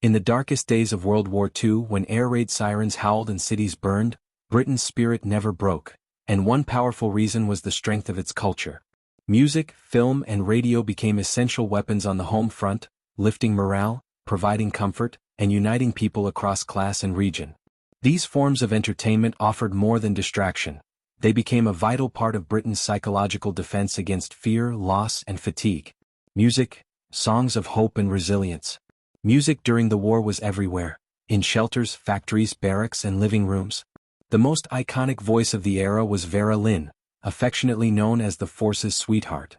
In the darkest days of World War II, when air raid sirens howled and cities burned, Britain's spirit never broke, and one powerful reason was the strength of its culture. Music, film, and radio became essential weapons on the home front, lifting morale, providing comfort, and uniting people across class and region. These forms of entertainment offered more than distraction. They became a vital part of Britain's psychological defense against fear, loss, and fatigue. Music, songs of hope and resilience. Music during the war was everywhere, in shelters, factories, barracks, and living rooms. The most iconic voice of the era was Vera Lynn, affectionately known as the force's sweetheart.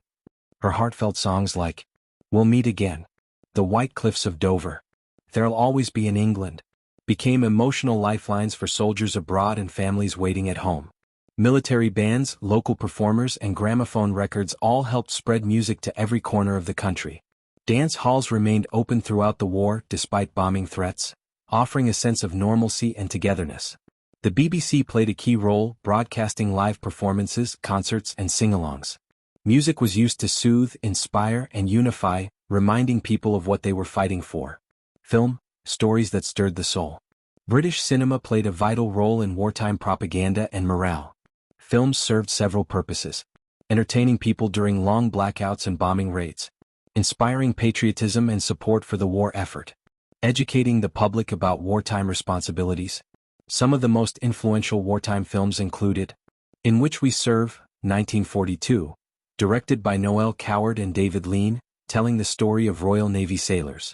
Her heartfelt songs like "We'll Meet Again," "The White Cliffs of Dover," "There'll Always Be in England," became emotional lifelines for soldiers abroad and families waiting at home. Military bands, local performers, and gramophone records all helped spread music to every corner of the country. Dance halls remained open throughout the war despite bombing threats, offering a sense of normalcy and togetherness. The BBC played a key role, broadcasting live performances, concerts, and sing-alongs. Music was used to soothe, inspire, and unify, reminding people of what they were fighting for. Film, stories that stirred the soul. British cinema played a vital role in wartime propaganda and morale. Films served several purposes: entertaining people during long blackouts and bombing raids, inspiring patriotism and support for the war effort, educating the public about wartime responsibilities. Some of the most influential wartime films included In Which We Serve, 1942, directed by Noel Coward and David Lean, telling the story of Royal Navy sailors.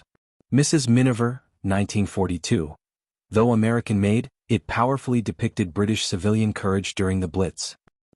Mrs. Miniver, 1942. Though American-made, it powerfully depicted British civilian courage during the Blitz.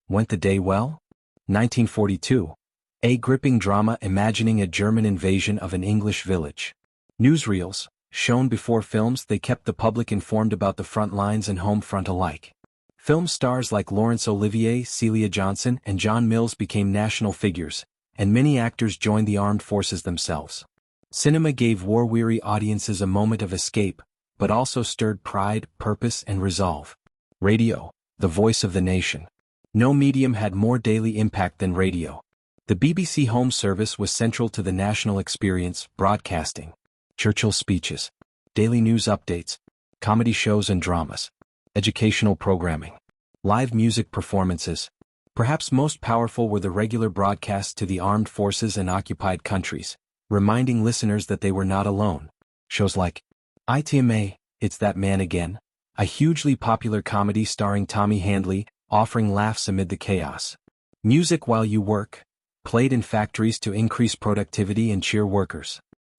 Went the Day Well? 1942. A gripping drama imagining a German invasion of an English village. Newsreels, shown before films, they kept the public informed about the front lines and home front alike. Film stars like Laurence Olivier, Celia Johnson, and John Mills became national figures, and many actors joined the armed forces themselves. Cinema gave war-weary audiences a moment of escape, but also stirred pride, purpose, and resolve. Radio, the voice of the nation. No medium had more daily impact than radio. The BBC Home Service was central to the national experience, broadcasting Churchill's speeches, daily news updates, comedy shows and dramas, educational programming, live music performances. Perhaps most powerful were the regular broadcasts to the armed forces and occupied countries, reminding listeners that they were not alone. Shows like ITMA, It's That Man Again, a hugely popular comedy starring Tommy Handley, offering laughs amid the chaos. Music While You Work, played in factories to increase productivity and cheer workers.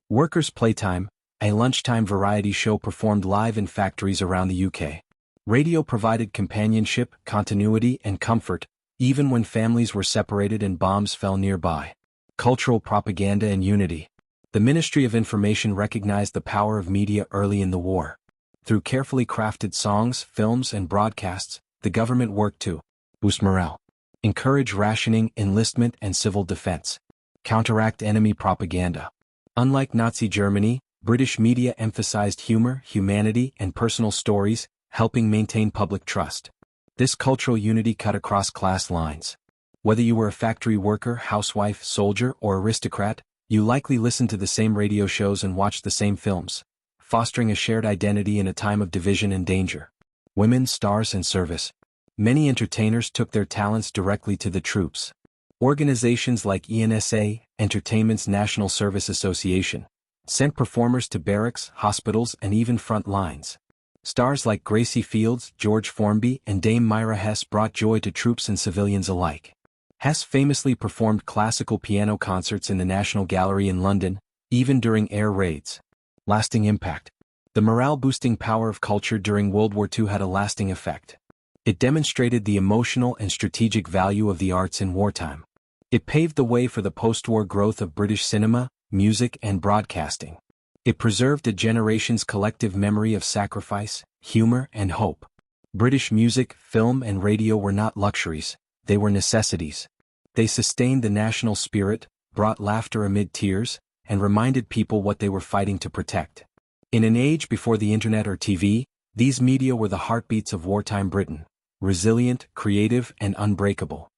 Workers' Playtime, a lunchtime variety show performed live in factories around the UK. Radio provided companionship, continuity, and comfort, even when families were separated and bombs fell nearby. Cultural propaganda and unity. The Ministry of Information recognized the power of media early in the war. Through carefully crafted songs, films, and broadcasts, the government worked to boost morale, encourage rationing, enlistment, and civil defense, counteract enemy propaganda. Unlike Nazi Germany, British media emphasized humor, humanity, and personal stories, helping maintain public trust. This cultural unity cut across class lines. Whether you were a factory worker, housewife, soldier, or aristocrat, you likely listened to the same radio shows and watched the same films, fostering a shared identity in a time of division and danger. Women, stars, and service. Many entertainers took their talents directly to the troops. Organizations like ENSA, Entertainment's National Service Association, sent performers to barracks, hospitals, and even front lines. Stars like Gracie Fields, George Formby, and Dame Myra Hess brought joy to troops and civilians alike. Hess famously performed classical piano concerts in the National Gallery in London, even during air raids. Lasting impact. The morale-boosting power of culture during World War II had a lasting effect. It demonstrated the emotional and strategic value of the arts in wartime. It paved the way for the post-war growth of British cinema, music, and broadcasting. It preserved a generation's collective memory of sacrifice, humor, and hope. British music, film, and radio were not luxuries, they were necessities. They sustained the national spirit, brought laughter amid tears, and reminded people what they were fighting to protect. In an age before the internet or TV, these media were the heartbeats of wartime Britain, resilient, creative, and unbreakable.